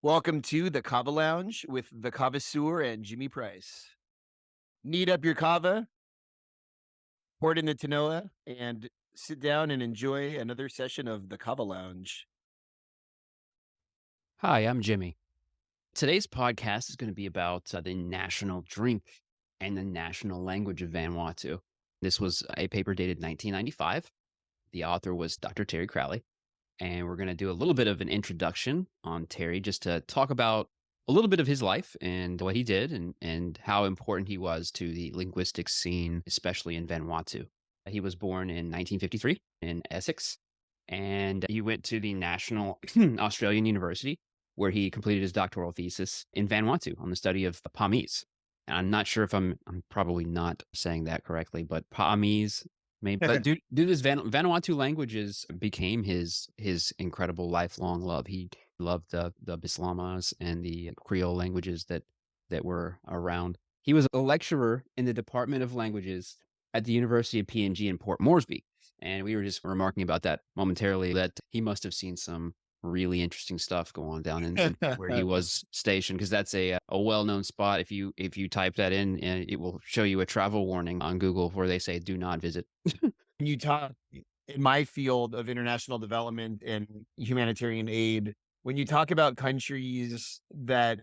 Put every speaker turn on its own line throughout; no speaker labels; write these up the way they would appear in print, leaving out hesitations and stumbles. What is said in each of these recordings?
Welcome to the Kava Lounge with the Kavasseur and Jimmy Price. Knead up your kava, pour it in the Tanoa, and sit down and enjoy another session of the Kava Lounge.
Hi, I'm Jimmy. Today's podcast is going to be about the national drink and the national language of Vanuatu. This was a paper dated 1995. The author was Dr. Terry Crowley, and we're going to do a little bit of an introduction on Terry just to talk about a little bit of his life and what he did and how important he was to the linguistics scene, especially in Vanuatu. He was born in 1953 in Essex, and he went to the National Australian University, where he completed his doctoral thesis in Vanuatu on the study of Pamese. And I'm not sure if I'm probably not saying that correctly, but Pamese, maybe. But due to his Vanuatu languages became his incredible lifelong love. He loved the Bislamas and the Creole languages that were around. He was a lecturer in the Department of Languages at the University of PNG in Port Moresby. And we were just remarking about that momentarily, that he must have seen some really interesting stuff go on down in where he was stationed, because that's a well-known spot. If you type that in, it will show you a travel warning on Google where they say, "Do not visit."
When you talk in my field of international development and humanitarian aid, when you talk about countries that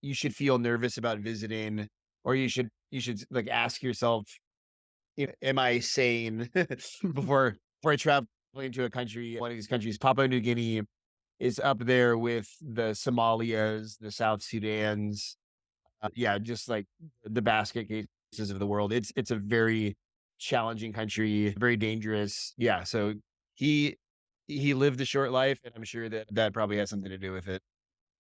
you should feel nervous about visiting, or you should like ask yourself, am I sane before I travel to a country? One of these countries, Papua New Guinea, is up there with the Somalias, the South Sudans, yeah, just like the basket cases of the world. It's a very challenging country, very dangerous. Yeah, so he he lived a short life, and I'm sure that that probably has something to do with it.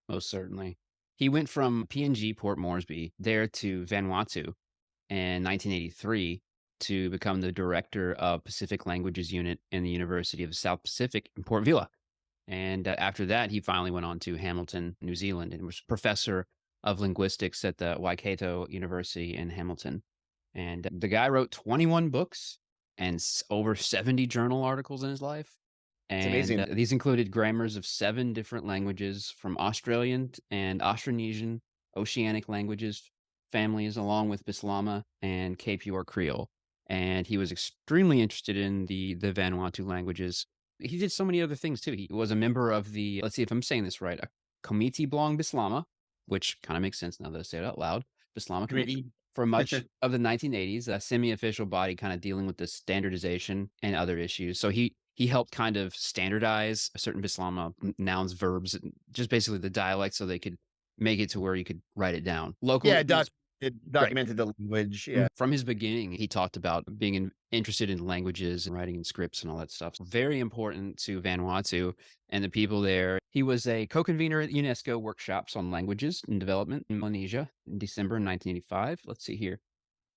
Most certainly. He went from PNG, Port Moresby, there to Vanuatu in 1983 to become the director of Pacific Languages Unit in the University of the South Pacific in Port Vila. And after that, he finally went on to Hamilton, New Zealand, and was professor of linguistics at the Waikato University in Hamilton. And the guy wrote 21 books and over 70 journal articles in his life.
It's
And
amazing.
these included grammars of 7 different languages from Australian and Austronesian oceanic languages families, along with Bislama and Cape York Creole. And he was extremely interested in the Vanuatu languages. He did so many other things too. He was a member of the, let's see if I'm saying this right, a Committee Blong Bislama, which kind of makes sense now that I say it out loud. Bislama Committee.
Committee.
For much of the 1980s, a semi-official body kind of dealing with the standardization and other issues. So he helped kind of standardize certain Bislama nouns, verbs, and just basically the dialect, so they could make it to where you could write it down. Locally,
Yeah,
he was
it
right.
documented the language. Yeah.
From his beginning, he talked about being interested in languages and writing in scripts and all that stuff. Very important to Vanuatu and the people there. He was a co-convener at UNESCO workshops on languages and development in Melanesia in December 1985. Let's see here.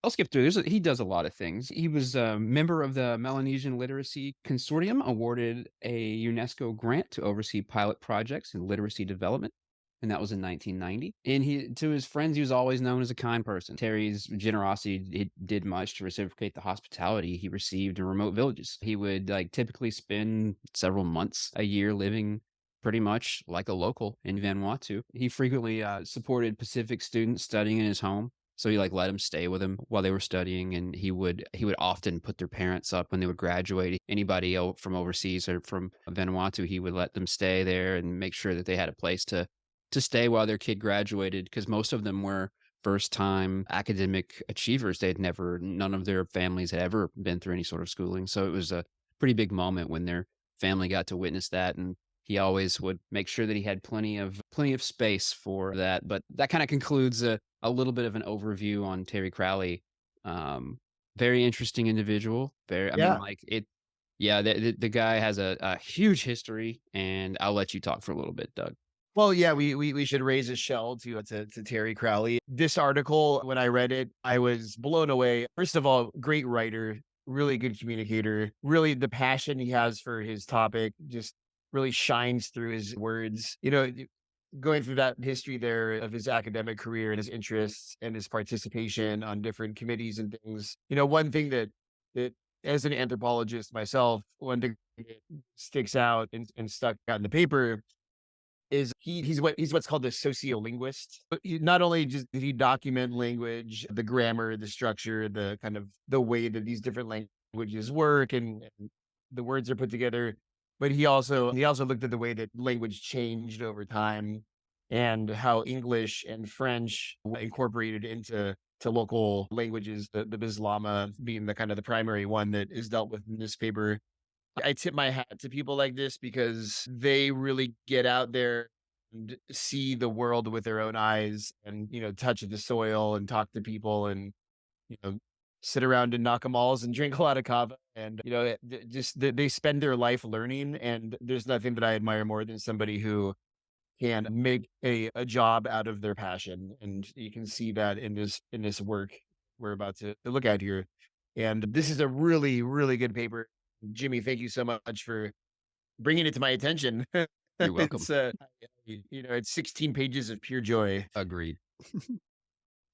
I'll skip through. He does a lot of things. He was a member of the Melanesian Literacy Consortium, awarded a UNESCO grant to oversee pilot projects in literacy development, and that was in 1990. And he, to his friends, he was always known as a kind person. Terry's generosity, it did much to reciprocate the hospitality he received in remote villages. He would like typically spend several months a year living pretty much like a local in Vanuatu. He frequently supported Pacific students studying in his home, so he like let them stay with him while they were studying, and he would often put their parents up when they would graduate. Anybody from overseas or from Vanuatu, he would let them stay there and make sure that they had a place to stay while their kid graduated, because most of them were first time academic achievers. None of their families had ever been through any sort of schooling. So it was a pretty big moment when their family got to witness that. And he always would make sure that he had plenty of space for that. But that kind of concludes a little bit of an overview on Terry Crowley. Very interesting individual. I mean,
Yeah.
like it. Yeah, the guy has a huge history, and I'll let you talk for a little bit, Doug.
Well, yeah, we should raise a shell to Terry Crowley. This article, when I read it, I was blown away. First of all, great writer, really good communicator. Really, the passion he has for his topic just really shines through his words. Going through that history there of his academic career and his interests and his participation on different committees and things. One thing that as an anthropologist myself, one thing that sticks out and stuck out in the paper is he's what's called a sociolinguist. But not only just did he document language, the grammar, the structure, the kind of the way that these different languages work and the words are put together, but he also looked at the way that language changed over time and how English and French were incorporated into local languages, the Bislama being the kind of the primary one that is dealt with in this paper. I tip my hat to people like this because they really get out there and see the world with their own eyes and, touch the soil and talk to people and, you know, sit around in nakamalls and drink a lot of kava. And, they spend their life learning. And there's nothing that I admire more than somebody who can make a job out of their passion. And you can see that in this work we're about to look at here. And this is a really, really good paper. Jimmy, thank you so much for bringing it to my attention.
You're welcome.
It's, it's 16 pages of pure joy.
Agreed.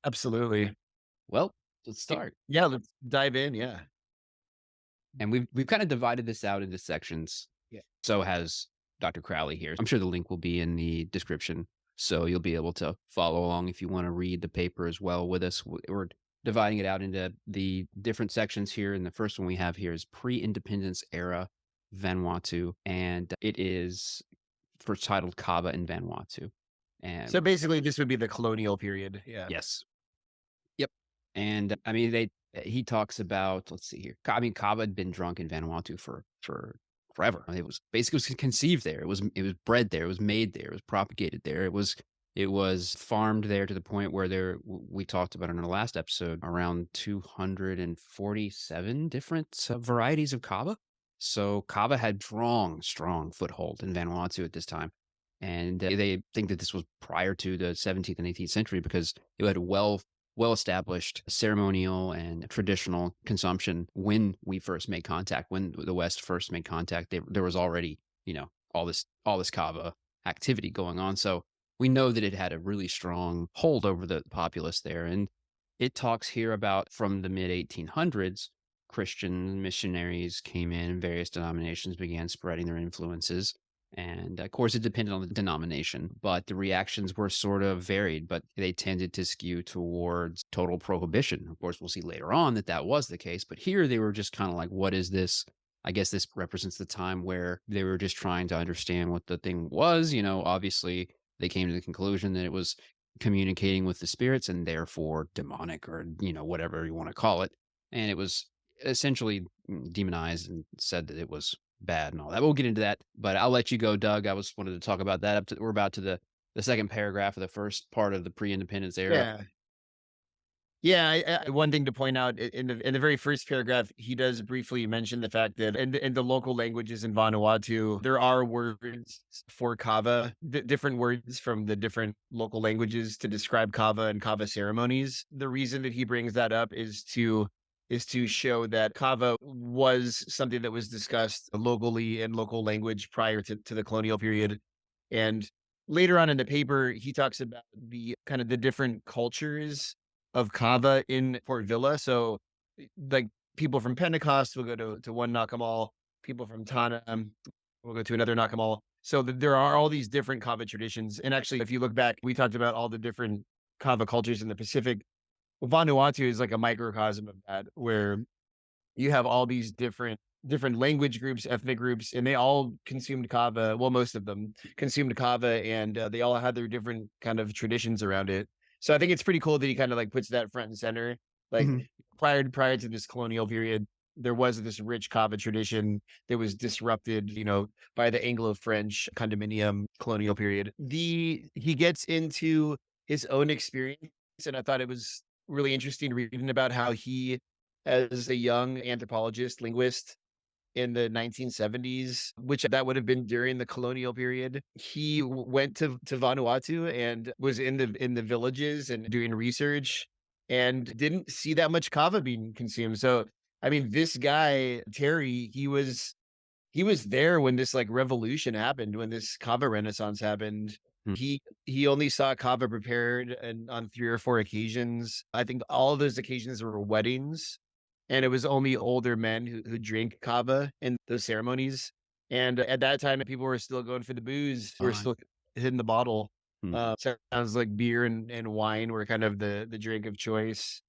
Absolutely.
Well, let's start.
Yeah, let's dive in, yeah.
And we've kind of divided this out into sections.
Yeah.
So has Dr. Crowley here. I'm sure the link will be in the description, so you'll be able to follow along if you want to read the paper as well with us. We're dividing it out into the different sections here, and the first one we have here is pre-independence era Vanuatu, and it is first titled Kava in Vanuatu. And
So basically, this would be the colonial period. Yeah.
yes, yep. And I mean, he talks about, let's see here. I mean, Kava had been drunk in Vanuatu for forever. It was basically, it was conceived there. It was bred there. It was made there. It was propagated there. It was farmed there to the point where we talked about in our last episode around 247 different varieties of Kava. So Kava had strong foothold in Vanuatu at this time. And they think that this was prior to the 17th and 18th century because it had well-established ceremonial and traditional consumption when we first made contact, when the West first made contact. There was already, all this kava activity going on. So we know that it had a really strong hold over the populace there. And it talks here about from the mid 1800s, Christian missionaries came in, various denominations began spreading their influences. And of course, it depended on the denomination, but the reactions were sort of varied, but they tended to skew towards total prohibition. Of course, we'll see later on that that was the case, but here they were just kind of like, what is this? I guess this represents the time where they were just trying to understand what the thing was. Obviously, they came to the conclusion that it was communicating with the spirits and therefore demonic or, whatever you want to call it. And it was essentially demonized and said that it was bad and all that. We'll get into that, but I'll let you go, Doug. I was wanted to talk about that. We're about to the second paragraph of the first part of the pre-independence era.
Yeah. Yeah, one thing to point out in the very first paragraph, he does briefly mention the fact that in the local languages in Vanuatu, there are words for kava, different words from the different local languages to describe kava and kava ceremonies. The reason that he brings that up is to show that kava was something that was discussed locally in local language prior to the colonial period. And later on in the paper, he talks about the kind of the different cultures of kava in Port Villa. So, like people from Pentecost will go to one nakamal, people from Tana will go to another nakamal. So there are all these different kava traditions. And actually, if you look back, we talked about all the different kava cultures in the Pacific. Vanuatu is like a microcosm of that, where you have all these different language groups, ethnic groups, and they all consumed kava. Well, most of them consumed kava, and they all had their different kind of traditions around it. So I think it's pretty cool that he kind of like puts that front and center. Like
Mhm.
prior to this colonial period, there was this rich kava tradition that was disrupted, by the Anglo-French condominium colonial period. He gets into his own experience, and I thought it was really interesting reading about how he, as a young anthropologist, linguist in the 1970s, which that would have been during the colonial period, he went to Vanuatu and was in the villages and doing research and didn't see that much kava being consumed. So, I mean, this guy, Terry, he was there when this like revolution happened, when this kava renaissance happened.
Mm.
He only saw kava prepared and on 3 or 4 occasions. I think all of those occasions were weddings, and it was only older men who drank kava in those ceremonies. And at that time, people were still going for the booze. We're
Fine.
still hidden the bottle.
Hmm.
Sounds like beer and wine were kind of the drink of choice.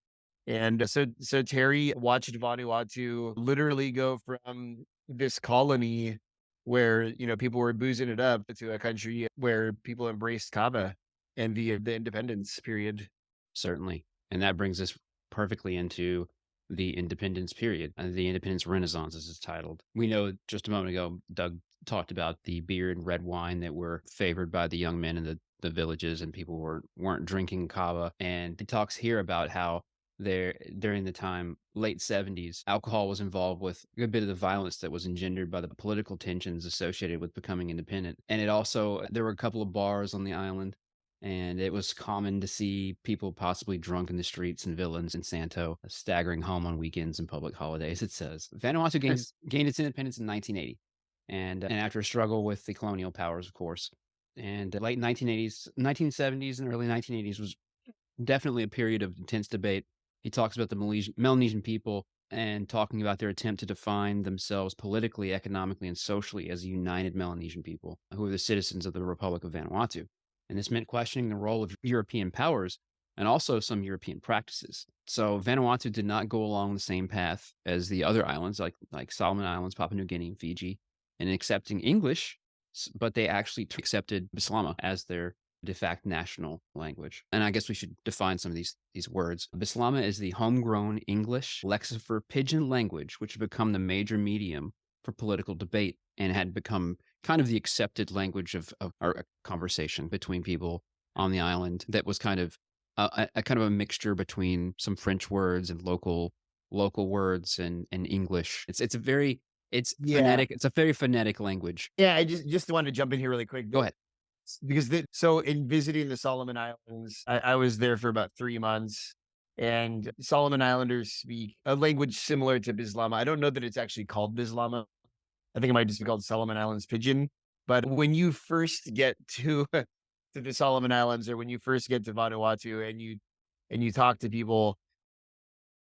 And so Terry watched Vanuatu literally go from this colony where, people were boozing it up to a country where people embraced Kava and the independence period.
Certainly. And that brings us perfectly into the independence period, the independence renaissance as it's titled. We know just a moment ago, Doug talked about the beer and red wine that were favored by the young men in the villages, and people weren't drinking kava. And he talks here about how there during the time late 70s alcohol was involved with a good bit of the violence that was engendered by the political tensions associated with becoming independent. And it also there were a couple of bars on the island, and it was common to see people possibly drunk in the streets and villains in Santo, staggering home on weekends and public holidays. It says Vanuatu gained its independence in 1980, and after a struggle with the colonial powers, of course. And the late 1980s, 1970s, and early 1980s was definitely a period of intense debate. He talks about the Melanesian people and talking about their attempt to define themselves politically, economically, and socially as a united Melanesian people who are the citizens of the Republic of Vanuatu. And this meant questioning the role of European powers and also some European practices. So Vanuatu did not go along the same path as the other islands, like Solomon Islands, Papua New Guinea, and Fiji, in accepting English, but they actually accepted Bislama as their de facto national language. And I guess we should define some of these words. Bislama is the homegrown English Lexifer Pidgin language, which had become the major medium for political debate and had become kind of the accepted language of our conversation between people on the island. That was kind of a kind of a mixture between some French words and local words and English. It's
Yeah.
phonetic. It's a very phonetic language.
Yeah, I just wanted to jump in here really quick.
Go ahead.
Because so in visiting the Solomon Islands, I was there for about 3 months, and Solomon Islanders speak a language similar to Bislama. I don't know that it's actually called Bislama. I think it might just be called Solomon Islands Pidgin. But when you first get to to the Solomon Islands, or when you first get to Vanuatu, and you talk to people,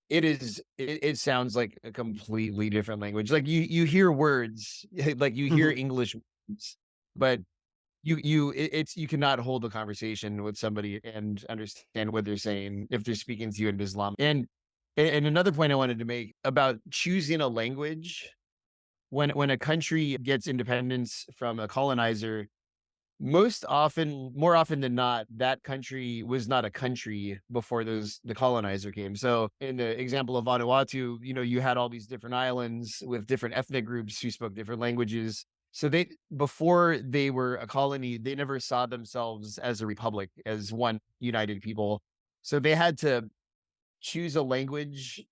it sounds like a completely different language. Like you hear words, like you hear
Mhm.
English words, but it's you cannot hold a conversation with somebody and understand what they're saying if they're speaking to you in Islam. And another point I wanted to make about choosing a language when a country gets independence from a colonizer, more often than not, that country was not a country before the colonizer came. So in the example of Vanuatu, you had all these different islands with different ethnic groups who spoke different languages. So they before they were a colony, they never saw themselves as a republic, as one united people. So they had to choose a language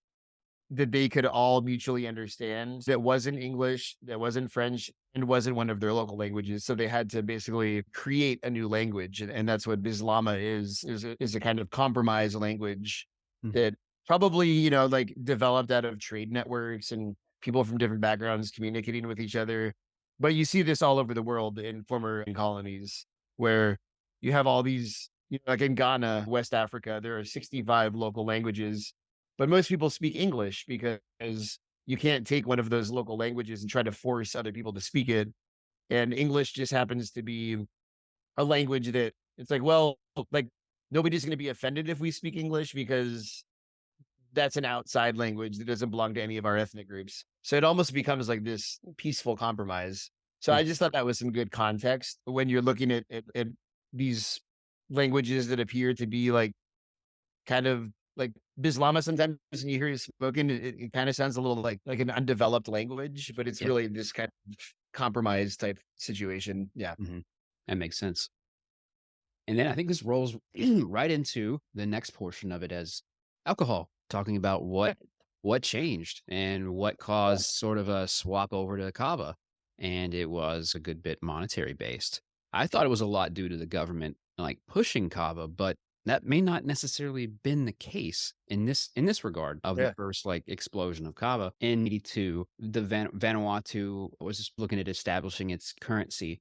that they could all mutually understand, that wasn't English, that wasn't French, and wasn't one of their local languages. So they had to basically create a new language, and that's what Bislama is a kind of compromise language
Mm.
that probably, like, developed out of trade networks and people from different backgrounds communicating with each other. But you see this all over the world in former colonies where you have all these, like in Ghana, West Africa, there are 65 local languages, but most people speak English because you can't take one of those local languages and try to force other people to speak it. And English just happens to be a language that it's like, well, like nobody's going to be offended if we speak English because that's an outside language that doesn't belong to any of our ethnic groups. So it almost becomes like this peaceful compromise. So
Mm.
I just thought that was some good context when you're looking at these languages that appear to be like kind of like Bislama. Sometimes when you hear it spoken, it kind of sounds a little like an undeveloped language, but it's
Yeah.
really this kind of compromise type situation. Yeah.
Mhm. That makes sense. And then I think this rolls right into the next portion of it as alcohol, talking about what changed and what
Yeah.
caused sort of a swap over to kava. And it was a good bit monetary based. I thought it was a lot due to the government like pushing kava, but that may not necessarily been the case in this regard of the
Yeah.
first like explosion of kava in 82. The Vanuatu was just looking at establishing its currency,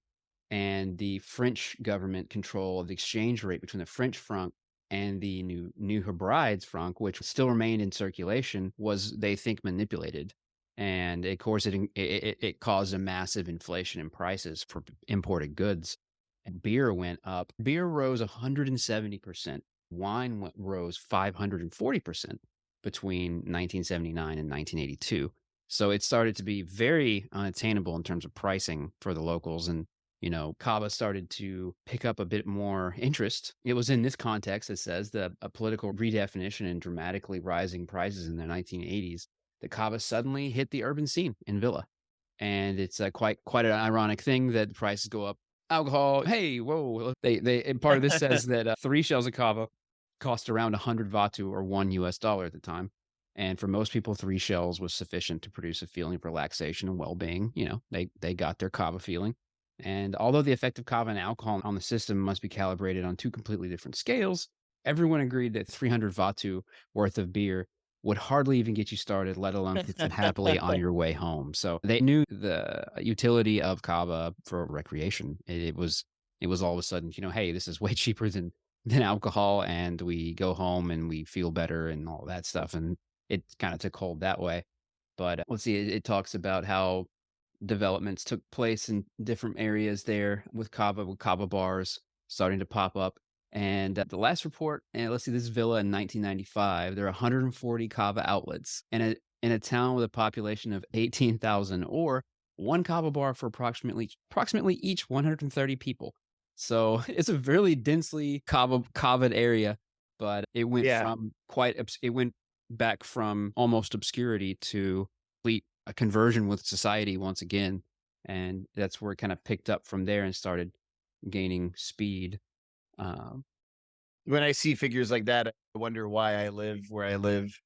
and the French government control of the exchange rate between the French franc and the New Hebrides franc, which still remained in circulation, was they think manipulated, and of course it caused a massive inflation in prices for imported goods. Beer went up. Beer rose 170%. Rose 540% between 1979 and 1982. So it started to be very unattainable in terms of pricing for the locals. And, Kava started to pick up a bit more interest. It was in this context, it says, a political redefinition and dramatically rising prices in the 1980s, that Kava suddenly hit the urban scene in Villa. And it's quite an ironic thing that the prices go up. Alcohol, hey, whoa! And part of this says that 3 shells of kava cost around 100 Vatu or $1 at the time, and for most people, 3 shells was sufficient to produce a feeling of relaxation and well-being. They got their kava feeling, and although the effect of kava and alcohol on the system must be calibrated on two completely different scales, everyone agreed that 300 Vatu worth of beer would hardly even get you started, let alone get you happily on your way home. So they knew the utility of kava for recreation. It was all of a sudden, hey, this is way cheaper than alcohol, and we go home and we feel better and all that stuff. And it kind of took hold that way. But let's see, it talks about how developments took place in different areas there with kava bars starting to pop up. And the last report, and let's see, this is Villa in 1995. There are 140 kava outlets in a town with a population of 18,000, or one kava bar for approximately each 130 people. So it's a really densely kava area, but
Yeah.
it went back from almost obscurity to complete a conversion with society once again, and that's where it kind of picked up from there and started gaining speed. Um,
When I see figures like that, I wonder why I live where I live.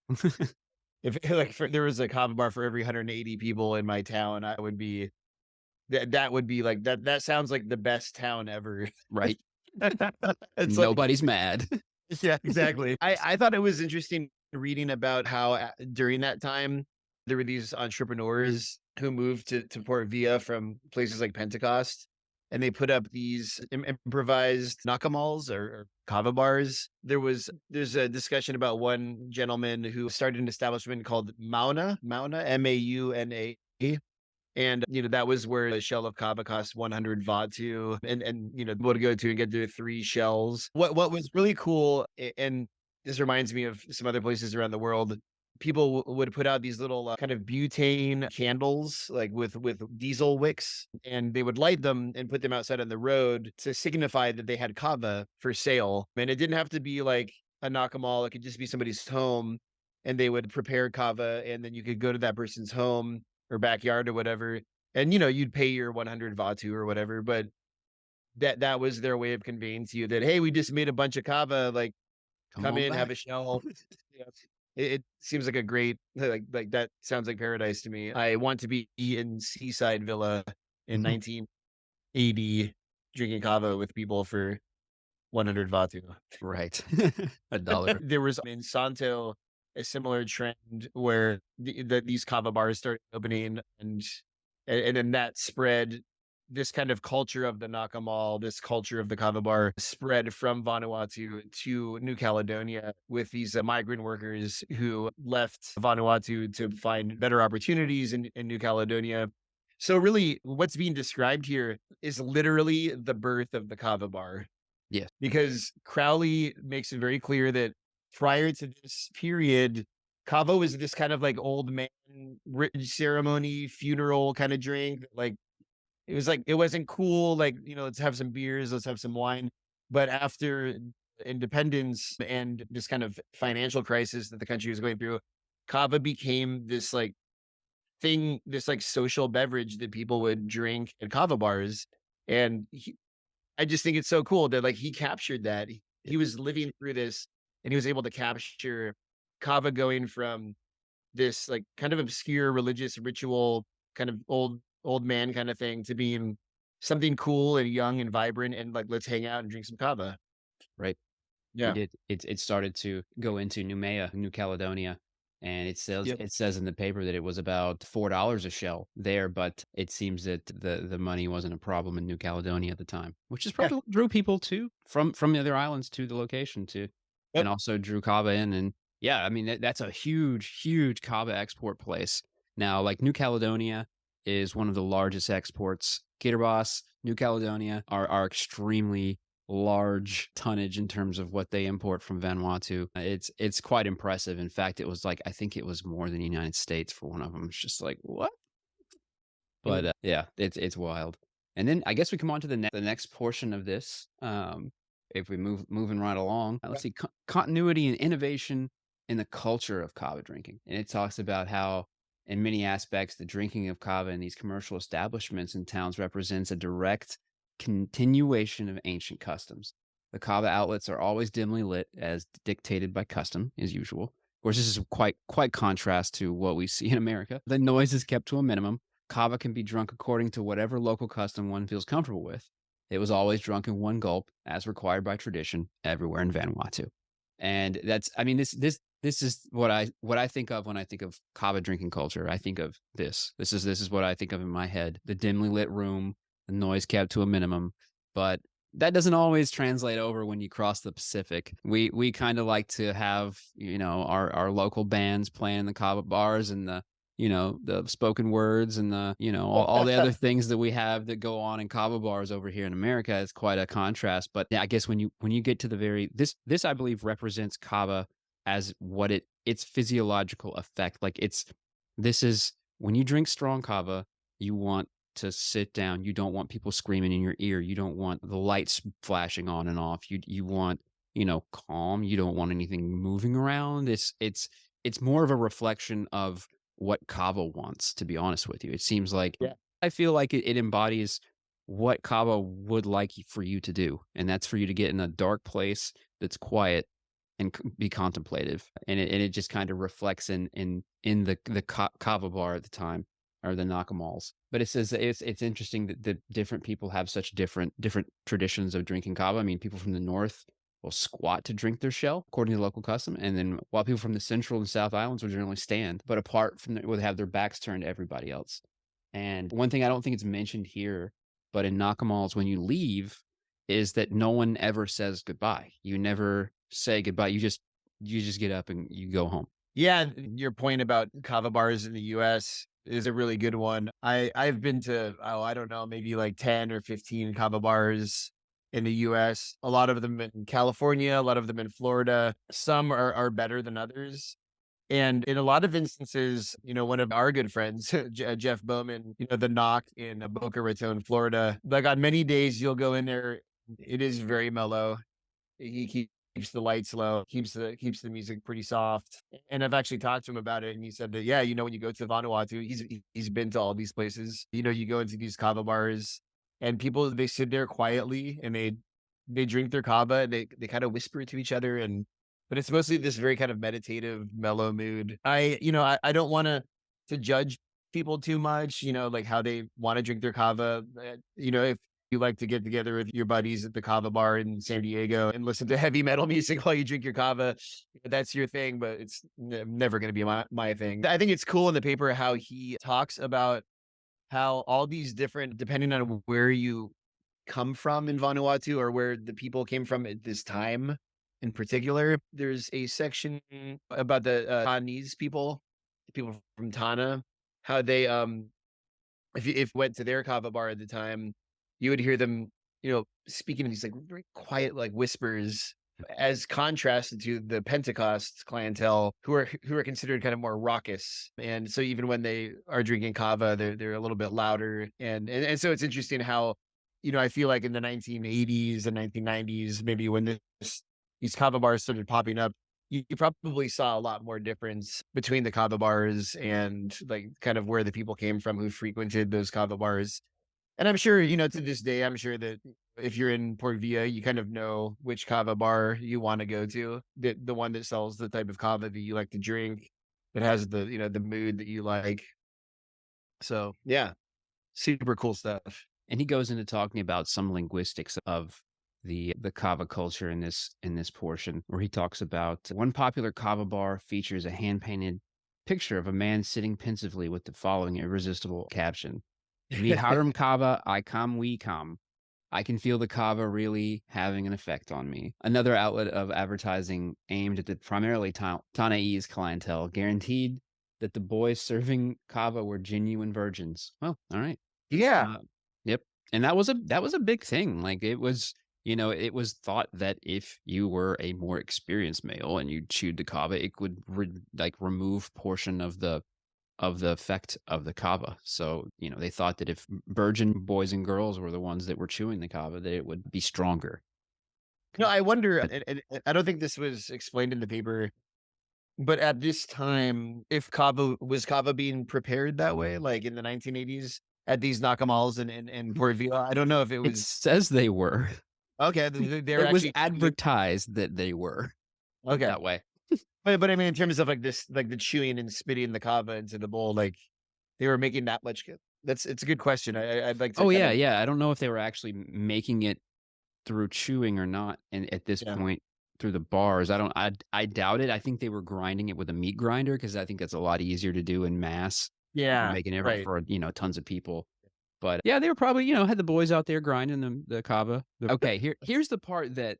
If like there was a kava bar for every 180 people in my town, I would be that would be like that sounds like the best town ever.
right?
It's like
Nobody's mad.
yeah, exactly. I thought it was interesting reading about how during that time there were these entrepreneurs who moved to Port Villa from places like Pentecost, and they put up these improvised nakamals or kava bars. There's a discussion about one gentleman who started an establishment called Mauna Mauna. And, that was where a shell of kava cost 100 Vatu and, what to go to and get to 3 shells. What was really cool, and this reminds me of some other places around the world, people would put out these little, kind of butane candles, like, with diesel wicks, and they would light them and put them outside on the road to signify that they had kava for sale. And it didn't have to be, like, a nakamal, it could just be somebody's home, and they would prepare kava, and then you could go to that person's home or backyard or whatever, and, you'd pay your 100 Vatu or whatever, but that was their way of conveying to you that, "Hey, we just made a bunch of kava, like,
Come
come
on
in, have
back.
a shell." Yeah. It seems like a great that sounds like paradise to me. I want to be in Seaside Villa in 1980 drinking kava with people for 100 Vatu.
Right. $1.
There was in Santo a similar trend where these kava bars started opening, and then that spread. This kind of culture of the nakamal, this culture of the kava bar spread from Vanuatu to New Caledonia with these migrant workers who left Vanuatu to find better opportunities in New Caledonia. So really what's being described here is literally the birth of the kava bar,
Yes.
because Crowley makes it very clear that prior to this period, kava was this kind of like old man ceremony, funeral kind of drink. Like it was like it wasn't cool. Like, let's have some beers, let's have some wine. But after independence and this kind of financial crisis that the country was going through, kava became this like thing, this like social beverage that people would drink at kava bars. And I just think it's so cool that, like, he captured that. He was living through this, and he was able to capture kava going from this, like, kind of obscure religious ritual, kind of old man kinda thing to being something cool and young and vibrant and, like, let's hang out and drink some kava.
Right. It
Yeah.
did. It started to go into New Caledonia, and
Yep.
it says in the paper that it was about $4 a shell there, but it seems that the money wasn't a problem in New Caledonia at the time, which is
Yeah.
probably what drew people to from the other islands to the location to, and
Yep.
also drew Kava in. And yeah, I mean that's a huge Kava export place. Now, like New Caledonia is one of the largest exports Kiribati, New Caledonia are extremely large tonnage in terms of what they import from Vanuatu. It's quite impressive. In fact, it was like I think it was more than the United States for one of them. It's just like, "What?" But,
Mm.
yeah, it's wild. And then I guess we come on to the next portion of this, if we moving right along. Let's see, continuity and innovation in the culture of kava drinking. And it talks about how, in many aspects, the drinking of kava in these commercial establishments in towns represents a direct continuation of ancient customs. The kava outlets are always dimly lit, as dictated by custom, as usual. Of course, this is quite contrast to what we see in America. The noise is kept to a minimum. Kava can be drunk according to whatever local custom one feels comfortable with. It was always drunk in one gulp, as required by tradition, everywhere in Vanuatu. And that's, I mean, this is what I think of when I think of kava drinking culture. I think of this. This is what I think of in my head. The dimly lit room, the noise kept to a minimum, but that doesn't always translate over when you cross the Pacific. We kind of like to have, our local bands playing in the kava bars and the spoken words and all the other things that we have that go on in kava bars over here in America is quite a contrast. But yeah, I guess when you get to the very this I believe represents kava as what its physiological effect. Like this is when you drink strong kava, you want to sit down. You don't want people screaming in your ear. You don't want the lights flashing on and off. You want, calm. You don't want anything moving around. It's more of a reflection of what Kava wants, to be honest with you. It seems like
Yeah.
I feel like it embodies what Kava would like for you to do, and that's for you to get in a dark place that's quiet and be contemplative. And it just kind of reflects in the Kava bar at the time, or the Nakamals. But it says that it's interesting that the different people have such different traditions of drinking Kava. I mean, people from the north will squat to drink their shell according to local custom, and then while people from the central and south islands will generally stand, but apart from would have their backs turned to everybody else. And one thing I don't think it's mentioned here, but in Nakamals, when you leave, is that no one ever says goodbye. You never say goodbye. You just get up and you go home.
Yeah, your point about kava bars in the US is a really good one. I've been to, oh, I don't know, maybe like 10 or 15 kava bars in the US. A lot of them in California, a lot of them in Florida. Some are better than others. And in a lot of instances, one of our good friends, Jeff Bowman, the Knock in Boca Raton, Florida, like on many days you'll go in there, it is very mellow. He keeps the lights low, keeps the music pretty soft. And I've actually talked to him about it, and he said that, yeah, when you go to Vanuatu, he's been to all these places. You go into these kava bars, and people they sit there quietly and they drink their kava and they kind of whisper to each other, but it's mostly this very kind of meditative, mellow mood. I don't want to judge people too much, like how they want to drink their kava. If you like to get together with your buddies at the kava bar in San Diego and listen to heavy metal music while you drink your kava, that's your thing, but it's never going to be my thing. I think it's cool in the paper how he talks about how all these different, depending on where you come from in Vanuatu or where the people came from at this time in particular, there's a section about the Tanese people, the people from Tana, how they if you went to their kava bar at the time, you would hear them, speaking in these like very quiet like whispers, as contrasted to the Pentecost clientele who are considered kind of more raucous. And so even when they are drinking kava, they're a little bit louder. And so it's interesting how, I feel like in the 1980s and 1990s, maybe when these kava bars started popping up, you probably saw a lot more difference between the kava bars and like kind of where the people came from who frequented those kava bars. And I'm sure, to this day, I'm sure that if you're in Port Villa, you kind of know which kava bar you want to go to. The one that sells the type of kava that you like to drink, that has the mood that you like. So yeah, super cool stuff.
And he goes into talking about some linguistics of the kava culture in this portion, where he talks about one popular kava bar features a hand painted picture of a man sitting pensively with the following irresistible caption: "Vi harum kava, I kam we kam. I can feel the kava really having an effect on me." Another outlet of advertising aimed at the primarily Tanaese clientele guaranteed that the boys serving kava were genuine virgins. Well, all right.
Yeah.
Uh, yep. And that was a big thing. Like, it was, it was thought that if you were a more experienced male and you chewed the kava, it would remove portion of the effect of the kava. So, they thought that if virgin boys and girls were the ones that were chewing the kava, that it would be stronger.
No, I wonder,
But
and I don't think this was explained in the paper, but at this time, if kava being prepared that way, like in the 1980s at these Nakamals and Port Vila? I don't know if it
it
was
says they were.
okay, they were
It was
actually doing it
advertised that they were
okay.
that way.
But I mean, in terms of like this, like the chewing and spitting the kava into the bowl, like they were making that much. It's a good question. I'd like to
Oh,
kind
yeah,
of
yeah. I don't know if they were actually making it through chewing or not, and at this
yeah
point through the bars. I doubt it. I think they were grinding it with a meat grinder because I think that's a lot easier to do in mass if you're
yeah
making it
right.
for, tons of people. But, yeah, they were probably, had the boys out there grinding the kava. Okay, here's the part that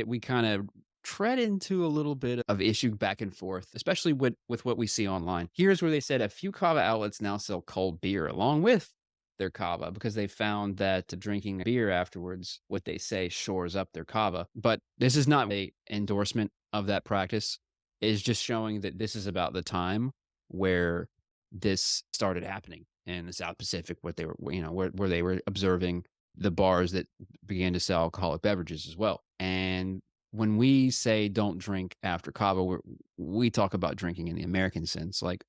we kinda tread into a little bit of issue back and forth, especially with what we see online. Here's where they said a few kava outlets now sell cold beer along with their kava because they found that drinking beer afterwards, what they say shores up their kava. But this is not a endorsement of that practice. It is just showing that this is about the time where this started happening in the South Pacific, what they were, where they were observing the bars that began to sell alcoholic beverages as well. And when we say don't drink after kava, we talk about drinking in the American sense. Like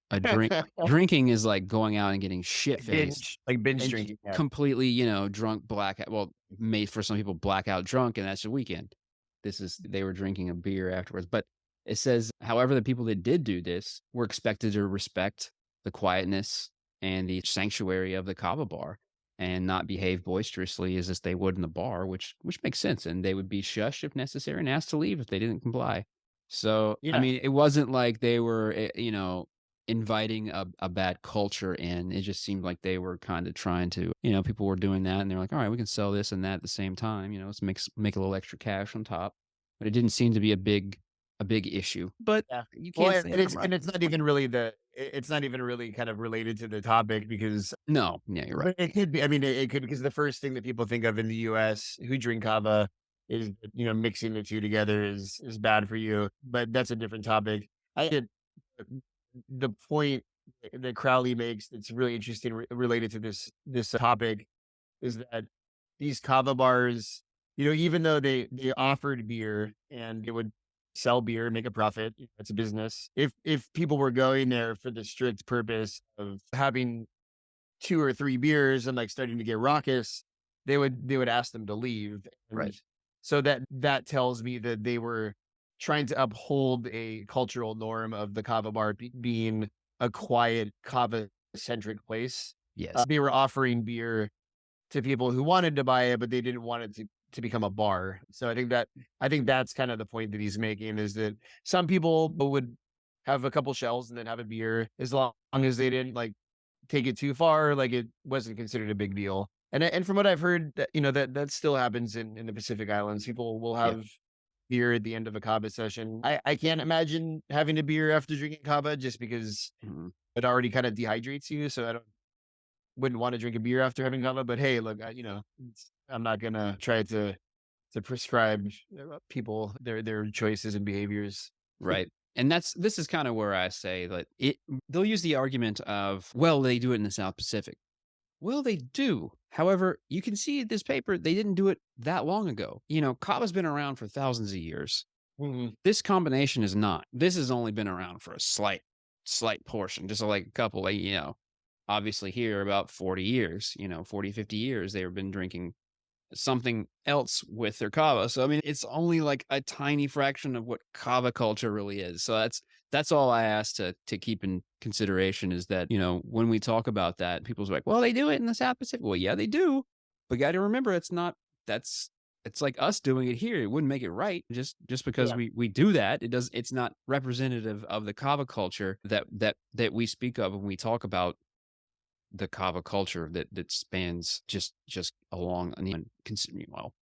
drinking is like going out and getting shit
Like
faced
binge
and
drinking. Yeah.
completely, drunk, blackout. Well, made for some people blackout drunk, and that's the weekend. They were drinking a beer afterwards. But it says, however, the people that did do this were expected to respect the quietness and the sanctuary of the kava bar and not behave boisterously as if they would in the bar, which makes sense. And they would be shushed if necessary and asked to leave if they didn't comply. So, I
Yeah.
mean, it wasn't like they were, inviting a bad culture in. It just seemed like they were kind of trying to, people were doing that and they're like, all right, we can sell this and that at the same time. Let's make a little extra cash on top. But it didn't seem to be a big issue. But
Yeah.
you
Well,
can't say that I'm right.
it's not even really it's not even really kind of related to the topic because
No, yeah, you're right.
but it could be. I mean, it could because the first thing that people think of in the US who drink kava is, mixing the 2 together is bad for you, but that's a different topic. I did the point that Crowley makes that's really interesting related to this topic is that these kava bars, even though they offered beer and they would sell beer, make a profit, it's a business. If people were going there for the strict purpose of having 2 or 3 beers and, like, starting to get raucous, they would ask them to leave,
Right.
and so that tells me that they were trying to uphold a cultural norm of the kava bar being a quiet kava-centric place.
Yes.
They were offering beer to people who wanted to buy it, but they didn't want it to become a bar. So I think that's kind of the point that he's making is that some people would have a couple shells and then have a beer as long as they didn't like take it too far, like it wasn't considered a big deal. And from what I've heard, that that still happens in the Pacific Islands. People will
Yeah.
have beer at the end of a kava session. I can't imagine having a beer after drinking kava just because
Mhm.
it already kind of dehydrates you. So I don't wouldn't want to drink a beer after having kava. But hey, look, I'm not gonna try to prescribe people their choices and behaviors.
Right. And this is kind of where I say that they'll use the argument of, well, they do it in the South Pacific. Well, they do. However, you can see in this paper they didn't do it that long ago. Kava's been around for thousands of years.
Mhm.
This combination is not. This has only been around for a slight portion, just like a couple, obviously here about 40 years, 40, 50 years they've been drinking something else with their kava. So I mean, it's only like a tiny fraction of what kava culture really is. So that's all I ask to keep in consideration is that, when we talk about that, people's like, well, they do it in the South Pacific. Well, yeah, they do. But got to remember that's it's like us doing it here. It wouldn't make it right. Just because
Yeah,
we do that, it's not representative of the kava culture that we speak of when we talk about the kava culture that spans just a long, well,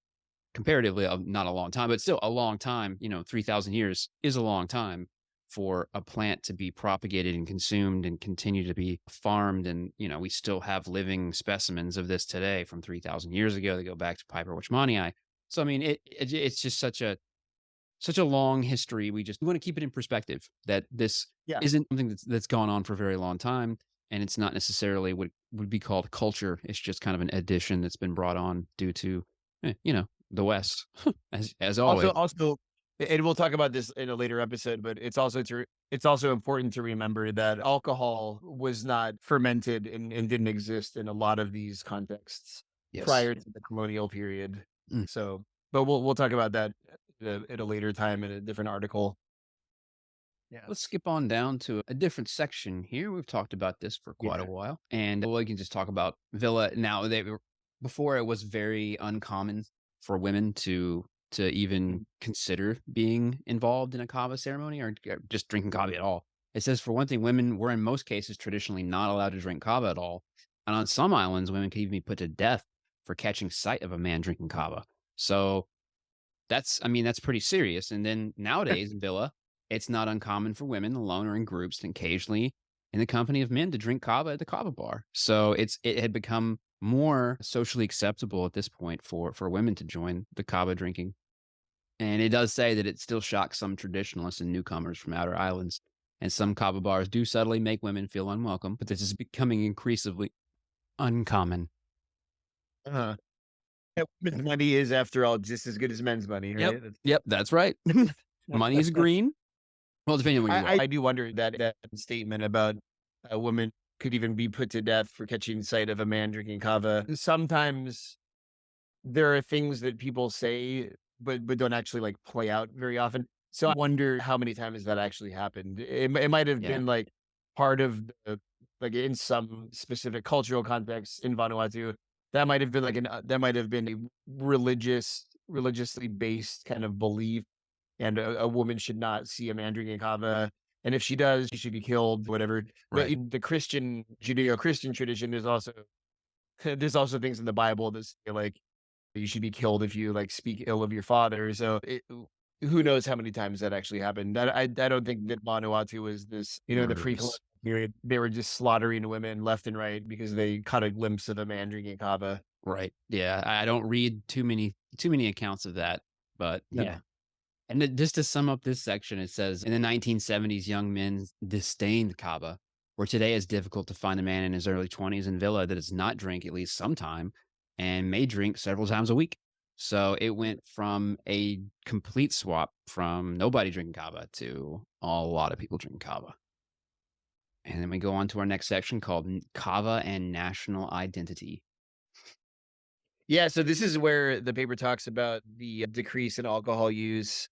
comparatively, not a long time, but still a long time. 3,000 years is a long time. for a plant to be propagated and consumed and continue to be farmed. And, we still have living specimens of this today from 3,000 years ago. They go back to Piper Wachmanii. So, I mean, it's just such a long history. We want to keep it in perspective that this
Yeah.
isn't something that's gone on for a very long time. And it's not necessarily what would be called culture. It's just kind of an addition that's been brought on due to, the West, as
Also
always.
also and we'll talk about this in a later episode, but it's also important to remember that alcohol was not fermented and didn't exist in a lot of these contexts
Yes.
prior to the colonial period.
Mm.
So, but we'll talk about that at a later time in a different article. Yeah.
Let's skip on down to a different section here. We've talked about this for quite a
Yeah.
while, and we can just talk about Villa. Now, before it was very uncommon for women to even
Mhm.
consider being involved in a kava ceremony or just drinking kava at all. It says, for one thing, women were in most cases traditionally not allowed to drink kava at all, and on some islands, women could even be put to death for catching sight of a man drinking kava. So that's pretty serious. And then nowadays in Villa, it's not uncommon for women alone or in groups and occasionally in the company of men to drink kava at the kava bar. So it had become more socially acceptable at this point for women to join the kava drinking. And it does say that it still shocks some traditionalists and newcomers from outer islands. And some kava bars do subtly make women feel unwelcome, but this is becoming increasingly uncommon.
Uh-huh. Yeah, women's money is, after all, just as good as men's money,
Yep.
right?
Yep. That's right. Money is green. Well, depending on where you are.
I do wonder that statement about a woman could even be put to death for catching sight of a man drinking kava. Sometimes there are things that people say, but don't actually like play out very often. So I wonder how many times that actually happened. It might have
Yeah.
been like part of the, like in some specific cultural context in Vanuatu, that might have been like that might have been a religiously based kind of belief, and a woman should not see a man drinking kava. And if she does, she should be killed, whatever. But
Right.
in the Christian, Judeo-Christian tradition, there's also things in the Bible that say like you should be killed if you like speak ill of your father. So who knows how many times that actually happened? I don't think that Vanuatu was this, the pre-colonial
Murderous.
period. They were just slaughtering women left and right because they caught a glimpse of a man drinking kava.
Right. Yeah. I don't read too many accounts of that, but
Yeah.
yeah. And just to sum up this section, it says in the 1970s, young men disdained kava, where today it's difficult to find a man in his early 20s in Villa that does not drink at least sometime and may drink several times a week. So it went from a complete swap from nobody drinking kava to a lot of people drinking kava. And then we go on to our next section called Kava and National Identity.
Yeah, so this is where the paper talks about the decrease in alcohol use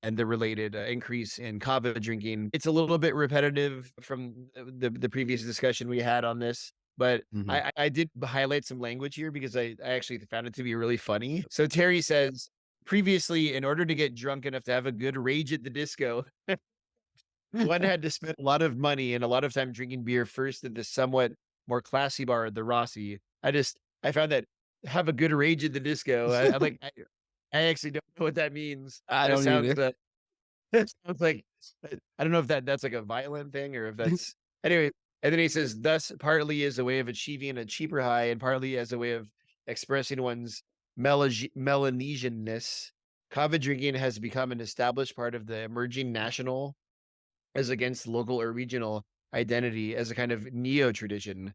and the related increase in kava drinking. It's a little bit repetitive from the previous discussion we had on this, but
Hmm.
I did highlight some language here because I actually found it to be really funny. So Terry says, previously, in order to get drunk enough to have a good rage at the disco, one had to spend a lot of money and a lot of time drinking beer first at the somewhat more classy bar, the Rossi. I found that have a good rage at the disco. I actually don't know what that means.
I
That
don't
sounds
either.
that sounds like I don't know if that's like a violent thing or if that's anyway. And then he says, thus partly as a way of achieving a cheaper high and partly as a way of expressing one's Melanesianness. Kava drinking has become an established part of the emerging national as against local or regional identity as a kind of neo tradition.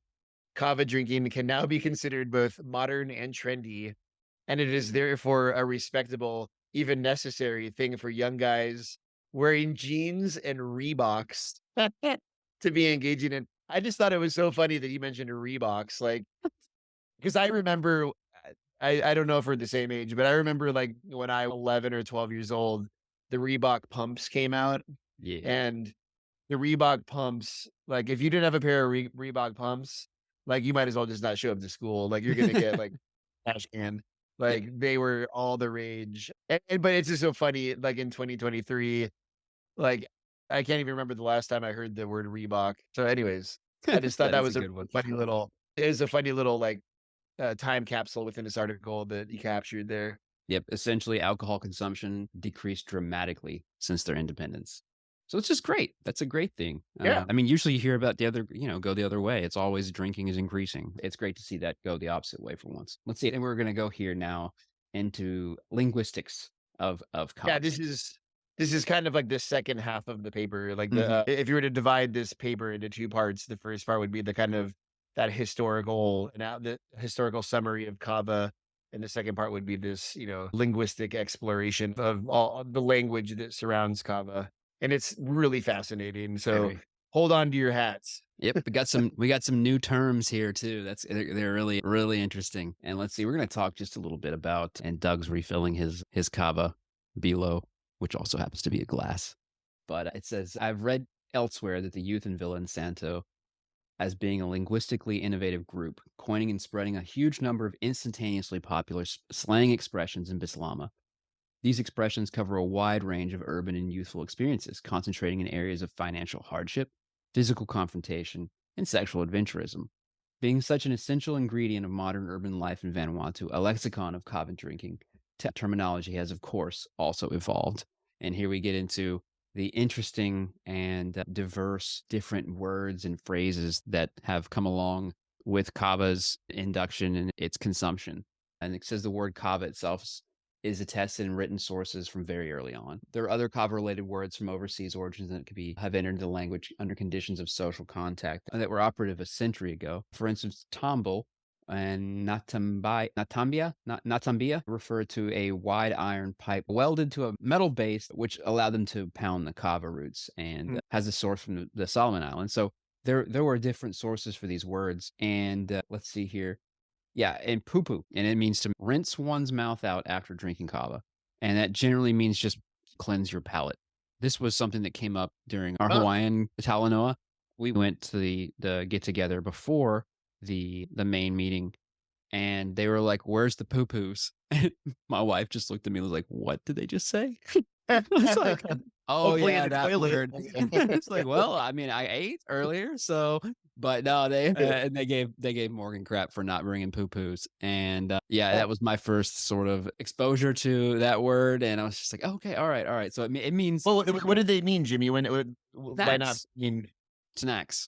Kava drinking can now be considered both modern and trendy, and it is therefore a respectable, even necessary thing for young guys wearing jeans and Reeboks to be engaging in. I just thought it was so funny that you mentioned Reeboks, like, because I remember, I don't know if we're the same age, but I remember like when I was 11 or 12 years old, the Reebok pumps came out,
Yeah.
and the Reebok pumps, like, if you didn't have a pair of Reebok pumps, like, you might as well just not show up to school, like, you're gonna get, like, trash can.
Yeah.
Like, they were all the rage, and but it's just so funny, like, in 2023, like, I can't even remember the last time I heard the word Reebok. So anyways, I just thought
That
that
is a
was a
good one.
funny little, like, time capsule within this article that he captured there.
Yep. Essentially, alcohol consumption decreased dramatically since their independence. So it's just great. That's a great thing.
Yeah.
I mean, usually you hear about the other, go the other way. It's always drinking is increasing. It's great to see that go the opposite way for once. Let's see. And we're going to go here now into linguistics of
Yeah,
Kava's.
this is kind of like the second half of the paper. Like
Hmm.
if you were to divide this paper into two parts, the first part would be the kind of that historical and the historical summary of Kava, and the second part would be this, linguistic exploration of all the language that surrounds Kava, and it's really fascinating. So
Very.
hold on to your hats.
Yep, we got some new terms here too. They're really really interesting. And let's see, we're going to talk just a little bit about and Doug's refilling his Kava below, which also happens to be a glass. But it says I've read elsewhere that the youth in Villa and Santo as being a linguistically innovative group, coining and spreading a huge number of instantaneously popular slang expressions in Bislama. These expressions cover a wide range of urban and youthful experiences, concentrating in areas of financial hardship, physical confrontation, and sexual adventurism. Being such an essential ingredient of modern urban life in Vanuatu, a lexicon of kava drinking terminology has, of course, also evolved. And here we get into the interesting and diverse different words and phrases that have come along with kava's induction and its consumption. And it says the word kava itself is attested in written sources from very early on. There are other kava related words from overseas origins that have entered the language under conditions of social contact that were operative a century ago. For instance, tombo and natambia refer to a wide iron pipe welded to a metal base, which allowed them to pound the kava roots and
Mm.
has a source from the Solomon Islands. So there were different sources for these words. And let's see here. Yeah, and poo poo, and it means to rinse one's mouth out after drinking kava, and that generally means just cleanse your palate. This was something that came up during our
Oh,
Hawaiian Talanoa. We went to the get together before the main meeting, and they were like, "Where's the poo poos?" My wife just looked at me and was like, "What did they just say?" I was like, "Oh,
hopefully in
yeah,
the
that
toilet.
word." It's like, "Well, I mean, I ate earlier, so." But no, and they gave Morgan crap for not bringing poo-poos, and, yeah, that was my first sort of exposure to that word, and I was just like, "Okay, alright, alright." So it means
Well, what did they mean, Jimmy? When it would by not
snacks,
being
snacks.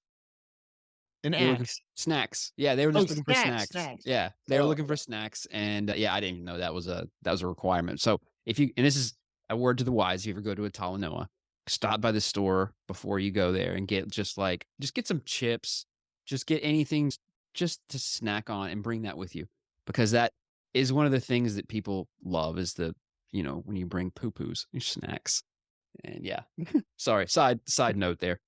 an
They were looking
axe?
snacks. Yeah, they were
Oh,
just looking for
snacks,
snacks.
snacks.
Yeah, they were
Oh,
looking for snacks, and, yeah, I didn't even know that was a requirement. So, if you and this is a word to the wise, if you ever go to a Talanoa, stop by the store before you go there and get just get some chips, just get anything just to snack on and bring that with you, because that is one of the things that people love is when you bring poo-poos, your snacks, and yeah. Sorry, side note there.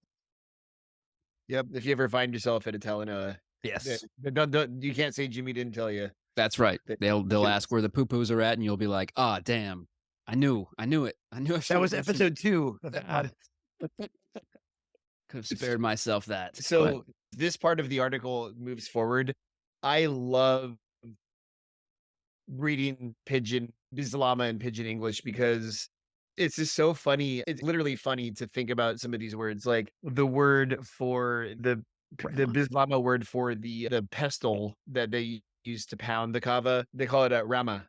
yep. If you ever find yourself at a Talanoa,
Yes.
don't you can't say Jimmy didn't tell you.
That's right.
That
They'll ask where the poo-poos are at, and you'll be like, "Ah, damn. I knew it. I knew I
that
should
was
have
episode 2 of the pod.
could have spared myself that." But
So this part of the article moves forward. I love reading Pidgin Bislama and Pidgin English because it's just so funny. It's literally funny to think about some of these words, like the word for the
Rama.
Bislama word for the pestle that they use to pound the kava. They call it a rama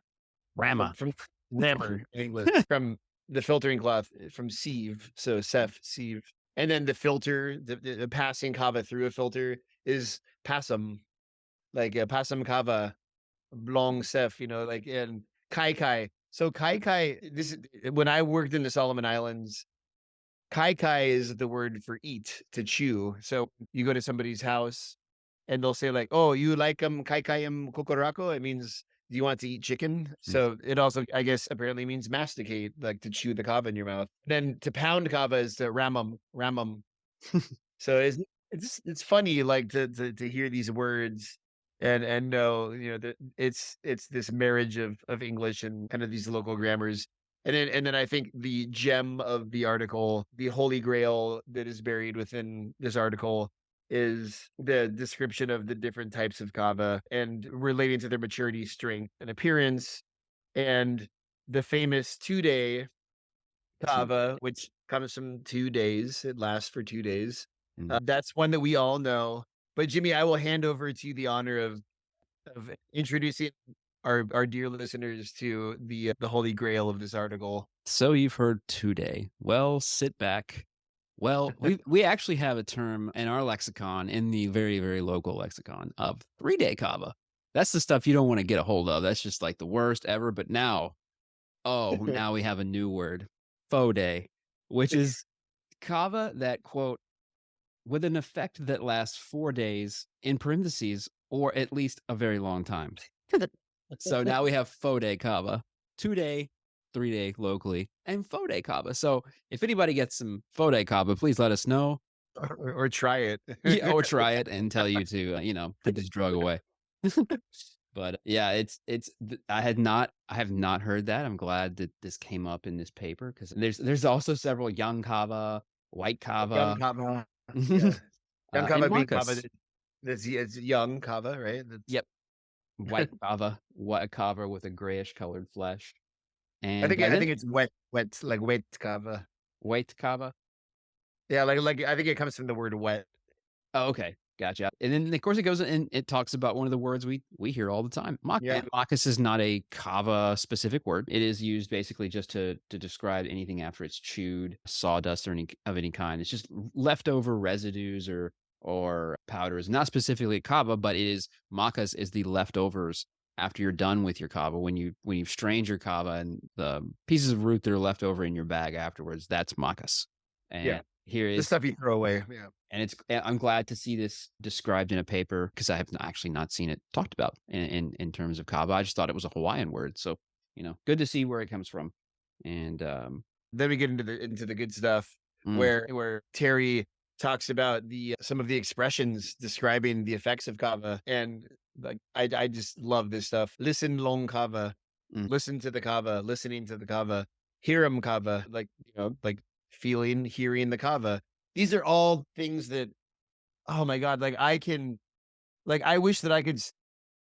Rama.
from rammer in English from the filtering cloth from sieve. So sieve, and then the filter, the passing kava through a filter is passum, like a passum kava Long Sef, like in Kai Kai. So Kai Kai, when I worked in the Solomon Islands, Kai Kai is the word for eat, to chew. So you go to somebody's house and they'll say like, "Oh, you like Kai Kai kokorako?" It means, "Do you want to eat chicken?"
Mm.
So it also, I guess, apparently means masticate, like to chew the kava in your mouth. Then to pound kava is to ramum. So it's funny, like, to hear these words and know, that it's this marriage of English and kind of these local grammars. And then I think the gem of the article, the holy grail that is buried within this article is the description of the different types of kava and relating to their maturity, strength, and appearance, and the famous 2-day
Two
kava,
days.
which comes from 2 days. It lasts for 2 days.
Mm.
That's one that we all know. But Jimmy, I will hand over to you the honor of introducing our dear listeners to the holy grail of this article.
So you've heard today. Well, sit back, Well, we actually have a term in our lexicon, in the very, very local lexicon, of 3-day kava. That's the stuff you don't wanna get a hold of. That's just, like, the worst ever, but now, oh, now we have a new word, faux day, which is kava that, quote, "with an effect that lasts 4 days," in parentheses, "or at least a very long time." So now we have faux day kava, 2-day, 3-day locally, and faux day kava. So if anybody gets some faux day kava, please let us know.
Or try it.
Yeah, or try it and tell you to, put this drug away. But yeah, I have not heard that. I'm glad that this came up in this paper because there's also several young kava, white
Young
kava,
kava, yeah. Young
and
kava being kava
macas.
that's it's young kava, right? That's
Yep, white kava, white kava with a grayish colored flesh.
I
And
think
by
I
then
think it's wet, like wet kava.
white kava.
Yeah, like I think it comes from the word wet.
Oh, okay. Gotcha. And then, of course, it goes and it talks about one of the words we hear all the time, maca.
Yeah,
And macas is not a kava specific word. It is used basically just to describe anything after it's chewed, sawdust or any kind. It's just leftover residues or powders. Not specifically kava, but it is macas is the leftovers after you're done with your kava. When you've strained your kava and the pieces of root that are left over in your bag afterwards, that's macas.
yeah.
And here
The
is
stuff you throw away, yeah.
and I'm glad to see this described in a paper because I have actually not seen it talked about in terms of kava. I just thought it was a Hawaiian word. So, good to see where it comes from. And
Then we get into the good stuff
mm,
where Terry talks about the some of the expressions describing the effects of kava, and, like, I just love this stuff. "Listen long kava,"
mm,
"Listen to the kava," "Listening to the kava," "Hiram kava," like, like, feeling, hearing the kava. These are all things that, oh my god, like, I wish that I could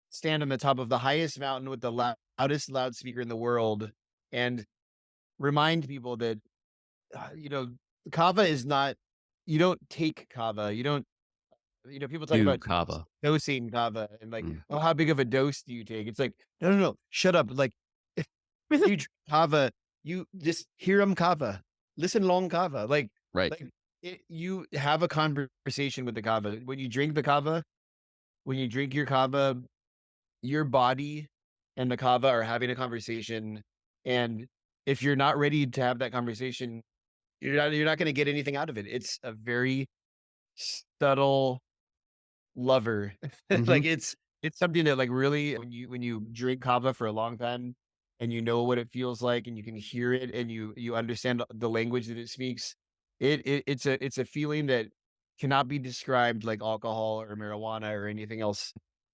stand on the top of the highest mountain with the loudest loudspeaker in the world and remind people that, you know, kava is not, you don't take kava. You don't, people talk
do
about
kava.
dosing kava and like,
Mm,
oh, how big of a dose do you take? It's like, no, no, no, shut up. Like, if you drink kava, you just hear 'em kava, listen long kava.
right.
Like you have a conversation with the kava. When you drink the kava, when you drink your kava, your body and the kava are having a conversation. And if you're not ready to have that conversation, you're not gonna get anything out of it. It's a very subtle lover.
Hmm.
Like, it's something that, like, really when you drink kava for a long time and you know what it feels like and you can hear it and you understand the language that it speaks, it's a feeling that cannot be described like alcohol or marijuana or anything else.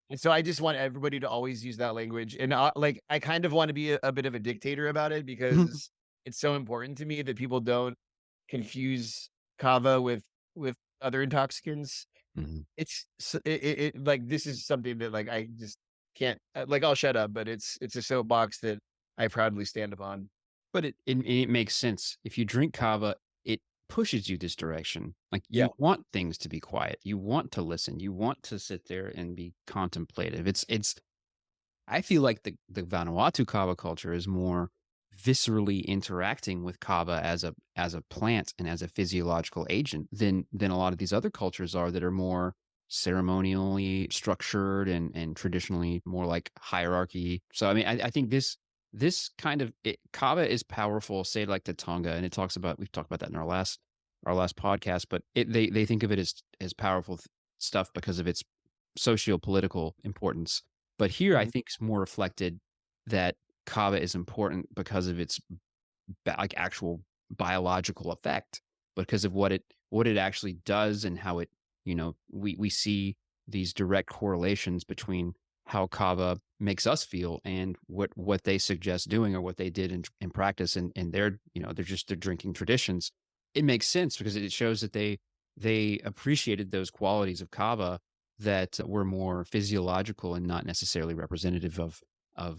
And so I just want everybody to always use that language, and, like, I kind of wanna be a bit of a dictator about it because it's so important to me that people don't confuse kava with other intoxicants.
Hmm.
It's like, this is something that, like, I just can't, like, I'll shut up, but it's a soapbox that I proudly stand upon.
But it makes sense. If you drink kava, it pushes you this direction. Like
Yeah.
you want things to be quiet. You want to listen. You want to sit there and be contemplative. It's I feel like the Vanuatu kava culture is more viscerally interacting with kava as a plant and as a physiological agent than a lot of these other cultures are that are more ceremonially structured and traditionally more like hierarchy. So I mean, I think this kind of kava is powerful, say like the Tonga, and it talks about we've talked about that in our last podcast, but they think of it as powerful stuff because of its socio-political importance. But here, I
Mhm.
think it's more reflected that kava is important because of its like actual biological effect, because of what it actually does and how it, we see these direct correlations between how kava makes us feel and what they suggest doing or what they did in practice and their, their drinking traditions. It makes sense because it shows that they appreciated those qualities of kava that were more physiological and not necessarily representative of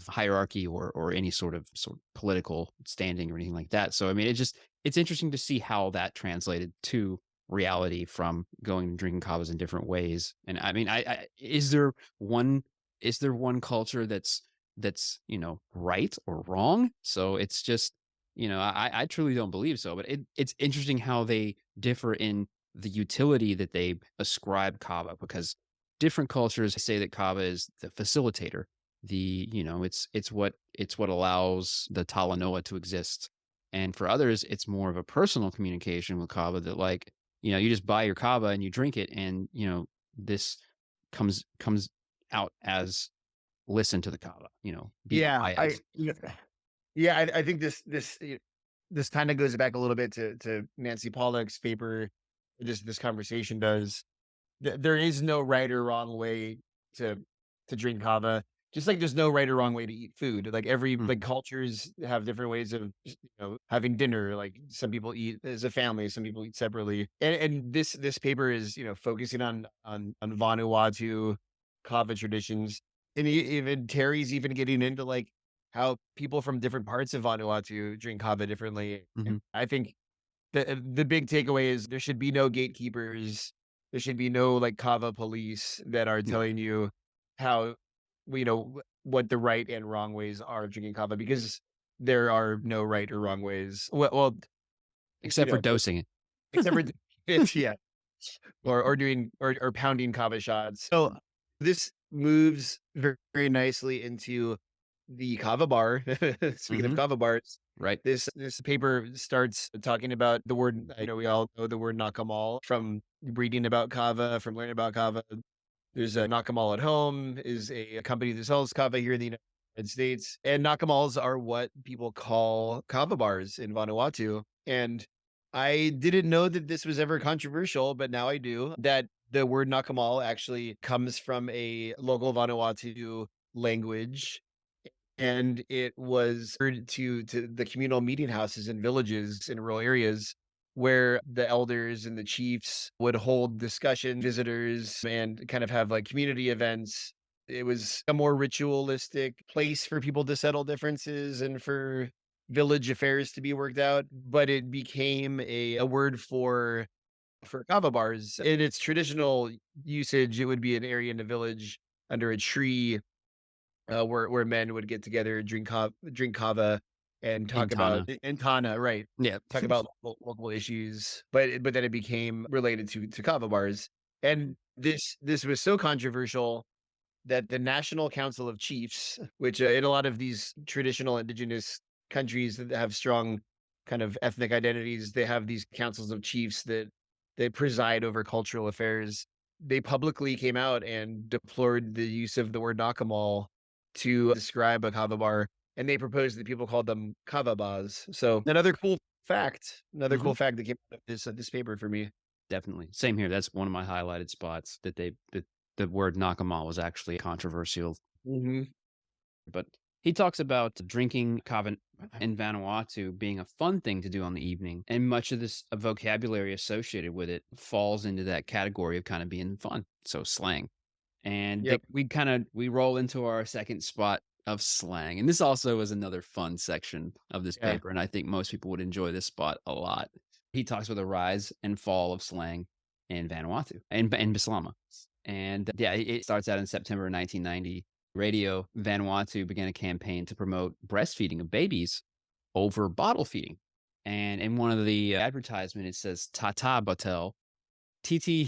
hierarchy or any sort of political standing or anything like that. So I mean, it's interesting to see how that translated to reality from going and drinking kavas in different ways. And I mean, is there one culture that's right or wrong? So it's just I truly don't believe so. But it's interesting how they differ in the utility that they ascribe kava, because different cultures say that kava is the facilitator. It's what allows the talanoa to exist. And for others, it's more of a personal communication with kava, that like, you just buy your kava and you drink it, and this comes out as listen to the kava, be
Yeah,
quiet.
yeah, I think this kind of goes back a little bit to Nancy Pollock's paper. This conversation does. There is no right or wrong way to drink kava. Just like there's no right or wrong way to eat food. Like
Mm,
cultures have different ways of having dinner. Like some people eat as a family, some people eat separately. And this paper is focusing on Vanuatu kava traditions, and even Terry's even getting into like how people from different parts of Vanuatu drink kava differently. And
mhm,
I think the big takeaway is there should be no gatekeepers. There should be no, like, Kava police that are
yeah,
telling you how what the right and wrong ways are of drinking kava, because there are no right or wrong ways. Well, you
except for
know,
dosing
except for
it.
it's yeah, or doing or pounding kava shots. So this moves very nicely into the kava bar. Speaking of
Mhm,
kava bars,
right,
this paper starts talking about the word. I know we all know the word nakamal from reading about kava, from learning about kava. There's a Nakamal at Home is a company that sells kava here in the United States, and nakamals are what people call kava bars in Vanuatu. And I didn't know that this was ever controversial, but now I do. That the word nakamal actually comes from a local Vanuatu language, and it was referred to the communal meeting houses in villages in rural areas where the elders and the chiefs would hold discussion, visitors, and kind of have like community events. It was a more ritualistic place for people to settle differences and for village affairs to be worked out, but it became a word for kava bars. In its traditional usage, it would be an area in the village under a tree, where men would get together, drink kava, and talk about
Intana.
and Tana, right?
Yeah.
Talk about local issues, but then it became related to kava bars, and this was so controversial that the National Council of Chiefs, which in a lot of these traditional indigenous countries that have strong kind of ethnic identities, they have these councils of chiefs that they preside over cultural affairs. They publicly came out and deplored the use of the word nakamal to describe a kava bar, and they proposed that people called them kava bars. So another
Mhm,
cool fact that came out of this paper for me.
definitely. Same here, that's one of my highlighted spots, that the word nakamal was actually controversial.
Mhm.
But he talks about drinking kava in Vanuatu being a fun thing to do on the evening, and much of this vocabulary associated with it falls into that category of kind of being fun. So slang, and
Yep.
we roll into our second spot of slang, and this also is another fun section of this
Yeah.
paper, and I think most people would enjoy this spot a lot. He talks about the rise and fall of slang in Vanuatu and Bislama, and yeah, it starts out in September 1990. Radio Vanuatu began a campaign to promote breastfeeding of babies over bottle feeding. And in one of the advertisement, it says "Tata Batel, TT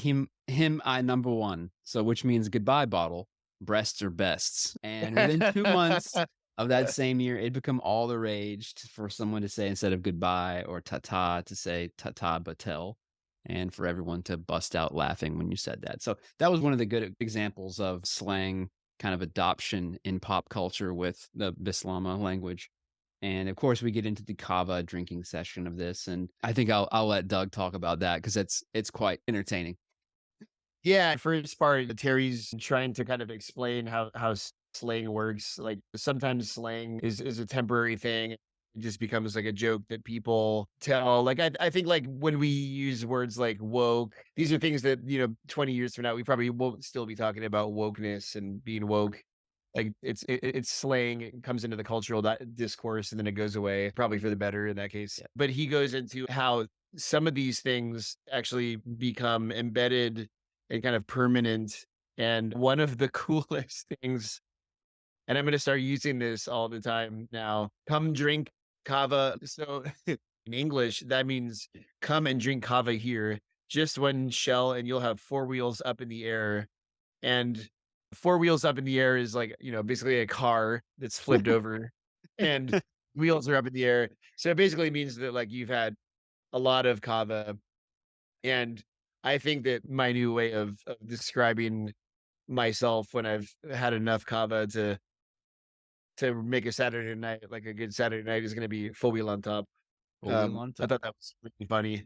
him I number one." So which means goodbye bottle, breasts are bests. And within 2 months of that same year, it became all the rage for someone to say, instead of goodbye or tata, to say Tata Batel, and for everyone to bust out laughing when you said that. So that was one of the good examples of slang kind of adoption in pop culture with the Bislama language. And of course, we get into the kava drinking session of this, and I think I'll let Doug talk about that because it's quite entertaining.
Yeah, first part, Terry's trying to kind of explain how slang works. Like sometimes slang is a temporary thing. It just becomes like a joke that people tell. Like I think like when we use words like woke, these are things that 20 years from now we probably won't still be talking about wokeness and being woke. Like it's slang. It comes into the cultural discourse and then it goes away, probably for the better in that case.
Yeah.
But he goes into how some of these things actually become embedded and kind of permanent. And one of the coolest things, and I'm gonna start using this all the time now, come drink kava. So In English, that means come and drink kava here, just one shell, and you'll have four wheels up in the air. And four wheels up in the air is like, basically a car that's flipped over and wheels are up in the air. So it basically means that like you've had a lot of kava. And I think that my new way of describing myself when I've had enough kava to make a Saturday night like a good Saturday night is gonna be full wheel on top. I
Oliolanta.
thought that was really funny.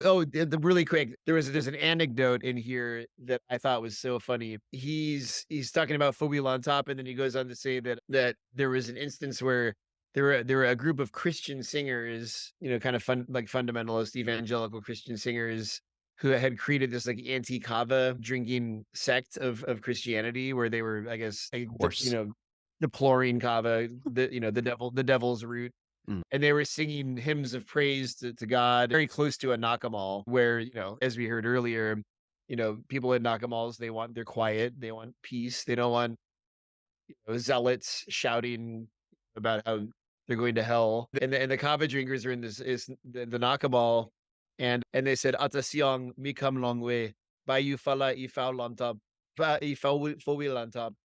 Oh, the really quick, there's an anecdote in here that I thought was so funny. He's talking about four-wheel on top, and then he goes on to say that there was an instance where there were a group of Christian singers, kind of fundamentalist evangelical Christian singers who had created this like anti-kava drinking sect of Christianity where they were, I guess,
Of course.
deploring kava, the devil's root,
Mm.
and they were singing hymns of praise to God, very close to a Nakamal, where, as we heard earlier, people in Nakamals, they're quiet, they want peace, they don't want zealots shouting about how they're going to hell. And the kava drinkers are in this is the Nakamal, and they said Atasiang mi kam long way, Bayu fala ifao lontop, ba ifao fowi lontop.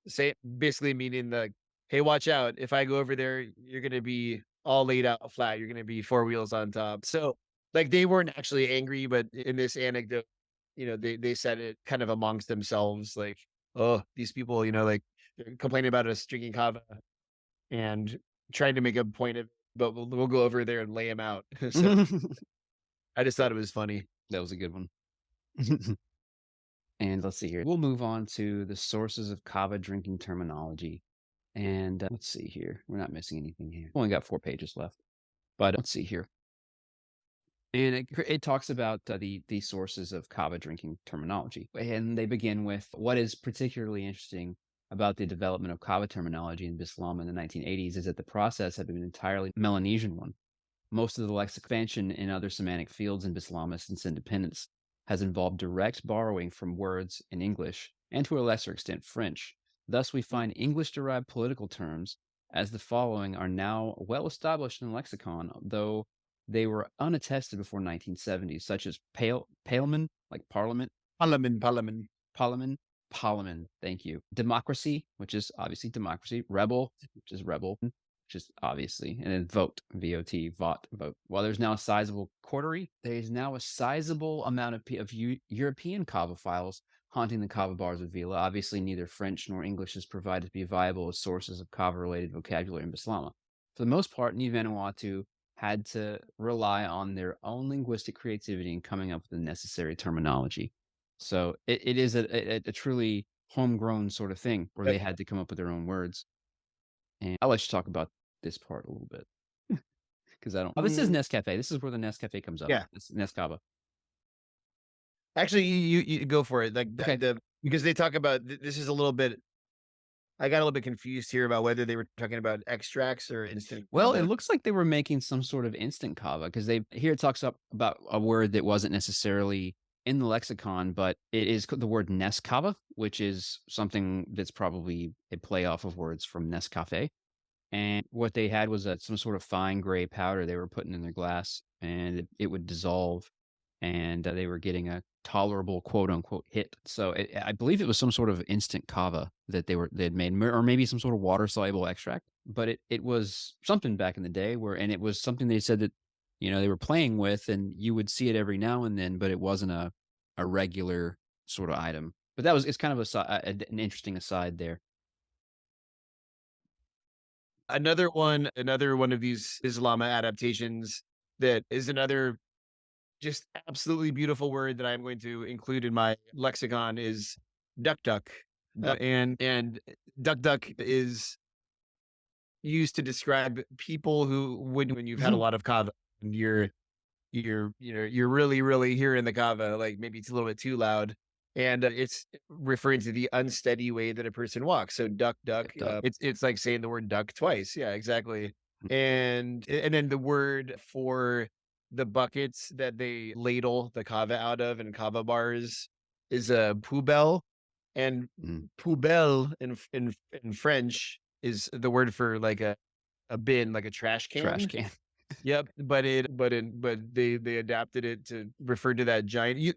Say basically meaning like, "Hey, watch out. If I go over there, you're gonna be all laid out flat. You're gonna be four wheels on top." So, like, they weren't actually angry, but in this anecdote, they said it kind of amongst themselves, like, "Oh, these people, like, they're complaining about us drinking kava and trying to make a point of, but we'll go over there and lay them out." So I just thought it was funny.
That was a good one. And let's see here. We'll move on to the sources of kava drinking terminology. And let's see here. We're not missing anything here. Only got 4 pages left. But let's see here. And it talks about the sources of kava drinking terminology. And they begin with what is particularly interesting about the development of kava terminology in Bislam in the 1980s is that the process had been an entirely Melanesian one. Most of the lexical expansion in other semantic fields in Bislamist since independence has involved direct borrowing from words in English and to a lesser extent French. Thus, we find English derived political terms as the following are now well established in the lexicon, though they were unattested before 1970, such as parliament, like parliament,
Parliament.
parliament, parliament, thank you. Democracy, which is obviously democracy. Rebel, which is rebel, which is obviously, and then vote, V-O-T, vot, vote. While there's now a sizable coterie, there is now a sizable amount of European Kava files haunting the Kava bars of Vila. Obviously, neither French nor English is provided to be viable as sources of Kava-related vocabulary in Bislama. For the most part, New Vanuatu had to rely on their own linguistic creativity in coming up with the necessary terminology. So it is a truly homegrown sort of thing where they had to come up with their own words. And I'll let you talk about this part a little bit because I don't. Oh, this is Nescafe. This is where the Nescafe comes up.
Yeah.
It's Nescava.
Actually, you go for it. Like
Okay.
because they talk about this is a little bit. I got a little bit confused here about whether they were talking about extracts or instant
Well, it
kava.
looks like they were making some sort of instant kava because they here it talks about a word that wasn't necessarily in the lexicon, but it is the word Nescava, which is something that's probably a play off of words from Nescafe. And what they had was some sort of fine gray powder they were putting in their glass, and it would dissolve, and they were getting a tolerable quote unquote hit. So I believe it was some sort of instant kava that they'd made, or maybe some sort of water soluble extract. But it was something back in the day and it was something they said that they were playing with, and you would see it every now and then, but it wasn't a regular sort of item. But it's kind of an interesting aside there.
Another one of these Islama adaptations that is another just absolutely beautiful word that I'm going to include in my lexicon is duck duck. And duck duck is used to describe people who when you've had a lot of kava and you're really, really hearing the kava, like maybe it's a little bit too loud. And it's referring to the unsteady way that a person walks. So duck, duck.
Duck.
It's like saying the word duck twice. Yeah, exactly.
Mm.
And then the word for the buckets that they ladle the kava out of in kava bars is a poubelle. And
Mm.
poubelle in French is the word for like a bin, like a trash can.
Trash can.
Yep, but they adapted it to refer to that giant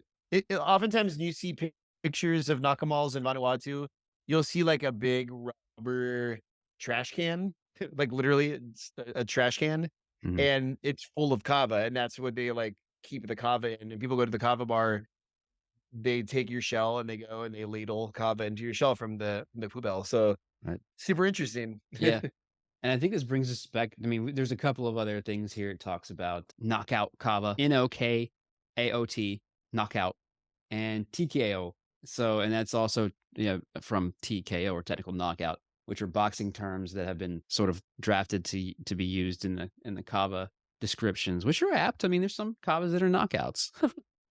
oftentimes when you see pictures of Nakamals in Vanuatu, you'll see, like, a big rubber trash can, like, literally, it's a trash can,
Mhm.
and it's full of kava, and that's what they, like, keep the kava in, and people go to the kava bar, they take your shell, and they go and they ladle kava into your shell from the poubelle, so
Right.
super interesting.
Yeah. And I think this brings us back. I mean, there's a couple of other things here. It talks about knockout kava, NOKAOT, knockout, and TKO. So, and that's also, from TKO or technical knockout, which are boxing terms that have been sort of drafted to be used in the kava descriptions, which are apt. I mean, there's some kavas that are knockouts.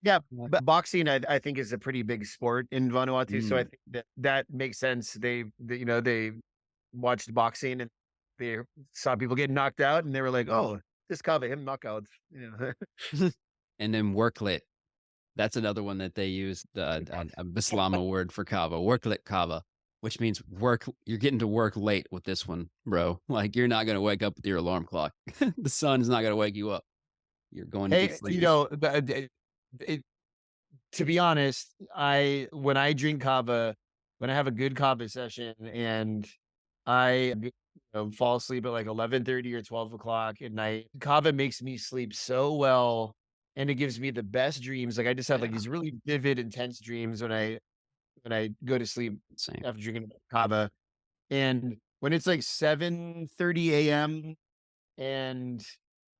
Yeah,
Yeah.
but boxing, I think, is a pretty big sport in Vanuatu, so I
Mm.
think that makes sense. They watched boxing and they saw people getting knocked out, and they were like, "Oh, this kava him knockouts."
And then worklet. That's another one that they use, a Bislama word for kava, worklet kava, which means work you're getting to work late with this one, bro. Like, you're not gonna wake up with your alarm clock. The sun's not gonna wake you up. You're going to be
Hey,
sleepy.
it to be honest, I when I drink kava, when I have a good kava session and fall asleep at like 11:30 or 12 o'clock at night, kava makes me sleep so well, and it gives me the best dreams. Like I just have like
Yeah,
these really vivid, intense dreams when I go to sleep
same.
after drinking kava. And when it's like 7:30 a.m. and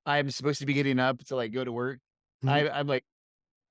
I'm supposed to be getting up to like go to work,
Mhm.
I'm like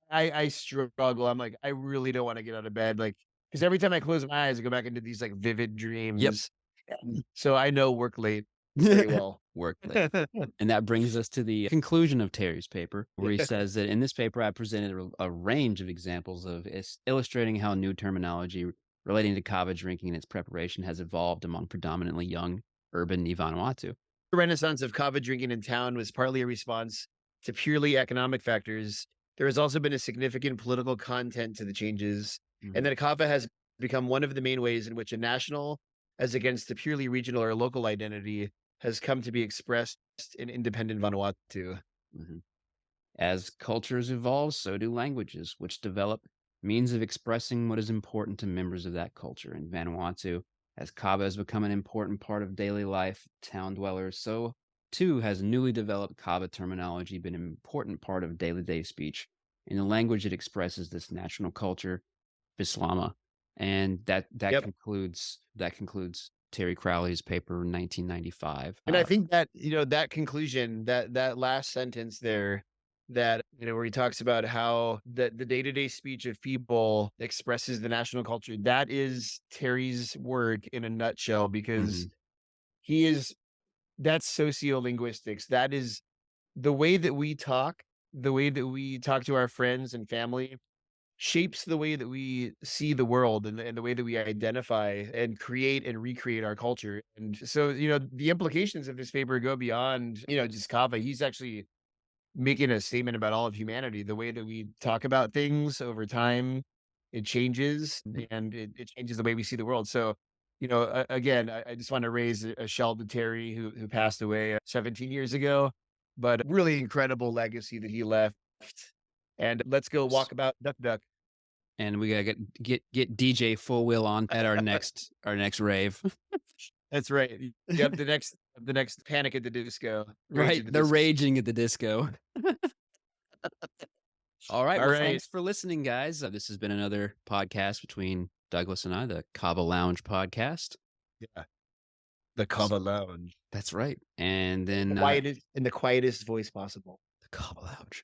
I struggle. I'm like, I really don't wanna get out of bed, like, because every time I close my eyes, I go back into these, like, vivid
Yep.
dreams, and so I know work late very well.
Work late. And that brings us to the conclusion of Terry's paper, where he says that in this paper, I presented a range of examples of illustrating how new terminology relating to kava drinking and its preparation has evolved among predominantly young urban Vanuatu.
The renaissance of kava drinking in town was partly a response to purely economic factors. There has also been a significant political content to the changes, and
Mhm.
that kava has become one of the main ways in which a national, as against the purely regional or local identity, has come to be expressed in independent Vanuatu.
Mhm. As cultures evolve, so do languages, which develop means of expressing what is important to members of that culture. In Vanuatu, as kava has become an important part of daily life, town dwellers, so too has newly developed kava terminology been an important part of daily day speech in the language that expresses this national culture, Bislama. And
Yep.
that concludes Terry Crowley's paper in 1995.
And I think that, that conclusion, that last sentence there, that, where he talks about how the day-to-day speech of people expresses the national culture, that is Terry's work in a nutshell, because
Mhm.
he is that's sociolinguistics. That is the way that we talk to our friends and family shapes the way that we see the world, and the way that we identify and create and recreate our culture. And so, the implications of this paper go beyond, just kava. He's actually making a statement about all of humanity. The way that we talk about things over time, it changes, and it changes the way we see the world. So, again, I just want to raise a shell to Terry, who passed away 17 years ago, but really incredible legacy that he left. And let's go walk about duck duck.
And we gotta get DJ Full Wheel on at our next rave.
That's right. Yep, the next Panic at the Disco, Rage
Right,
at the
they're
Disco.
raging at the disco. All right,
All
well,
right.
thanks for listening, guys. This has been another podcast between Douglas and I, the Kava Lounge podcast.
Yeah, the
S
Kava Lounge.
That's right, and then,
Quietest in the quietest voice possible.
the Kava Lounge.